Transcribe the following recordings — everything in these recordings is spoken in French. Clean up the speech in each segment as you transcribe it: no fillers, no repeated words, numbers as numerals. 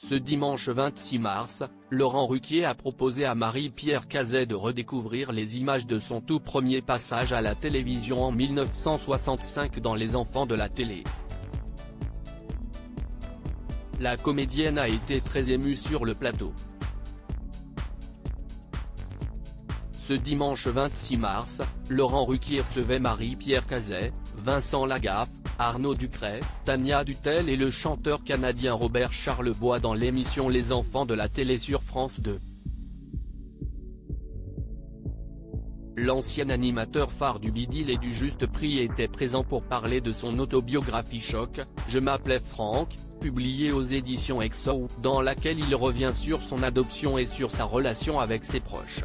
Ce dimanche 26 mars, Laurent Ruquier a proposé à Marie-Pierre Cazet de redécouvrir les images de son tout premier passage à la télévision en 1965 dans Les Enfants de la télé. La comédienne a été très émue sur le plateau. Ce dimanche 26 mars, Laurent Ruquier recevait Marie-Pierre Cazet, Vincent Lagaffe, Arnaud Ducret, Tania Dutel et le chanteur canadien Robert Charlebois dans l'émission Les Enfants de la télé sur France 2. L'ancien animateur phare du Bidil et du Juste Prix était présent pour parler de son autobiographie Choc, Je m'appelais Franck, publiée aux éditions EXO, dans laquelle il revient sur son adoption et sur sa relation avec ses proches.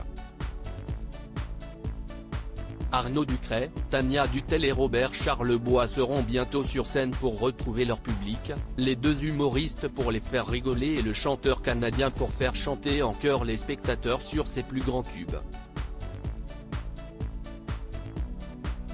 Arnaud Ducret, Tania Dutel et Robert Charlebois seront bientôt sur scène pour retrouver leur public, les deux humoristes pour les faire rigoler et le chanteur canadien pour faire chanter en chœur les spectateurs sur ses plus grands tubes.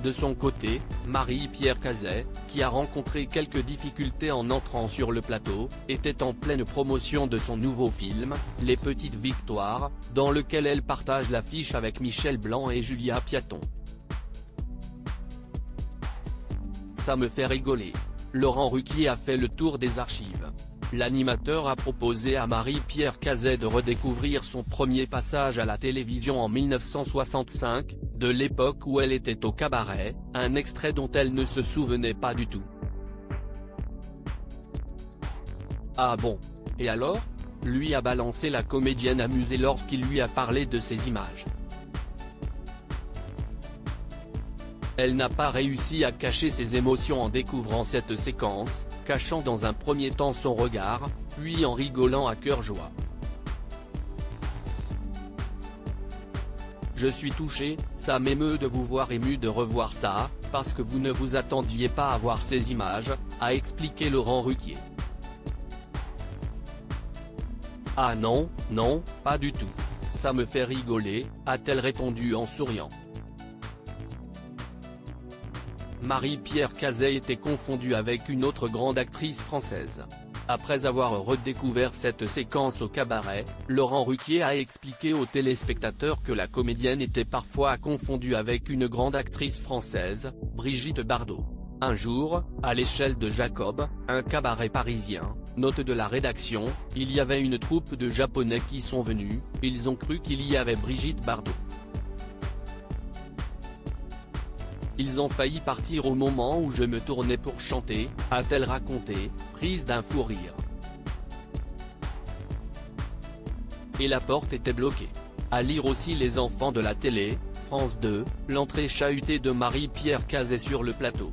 De son côté, Marie-Pierre Cazet, qui a rencontré quelques difficultés en entrant sur le plateau, était en pleine promotion de son nouveau film, Les Petites Victoires, dans lequel elle partage l'affiche avec Michel Blanc et Julia Piaton. Ça me fait rigoler. Laurent Ruquier a fait le tour des archives. L'animateur a proposé à Marie-Pierre Cazet de redécouvrir son premier passage à la télévision en 1965, de l'époque où elle était au cabaret, un extrait dont elle ne se souvenait pas du tout. Ah bon? Et alors? Lui a balancé la comédienne amusée lorsqu'il lui a parlé de ces images. Elle n'a pas réussi à cacher ses émotions en découvrant cette séquence, cachant dans un premier temps son regard, puis en rigolant à cœur joie. Je suis touché, ça m'émeut de vous voir ému de revoir ça, parce que vous ne vous attendiez pas à voir ces images, a expliqué Laurent Ruquier. Ah non, non, pas du tout. Ça me fait rigoler, a-t-elle répondu en souriant. Marie-Pierre Cazet était confondue avec une autre grande actrice française. Après avoir redécouvert cette séquence au cabaret, Laurent Ruquier a expliqué aux téléspectateurs que la comédienne était parfois confondue avec une grande actrice française, Brigitte Bardot. Un jour, à l'échelle de Jacob, un cabaret parisien, note de la rédaction, il y avait une troupe de Japonais qui sont venus, ils ont cru qu'il y avait Brigitte Bardot. Ils ont failli partir au moment où je me tournais pour chanter, a-t-elle raconté, prise d'un fou rire. Et la porte était bloquée. À lire aussi Les Enfants de la télé, France 2, l'entrée chahutée de Marie-Pierre Cazet sur le plateau.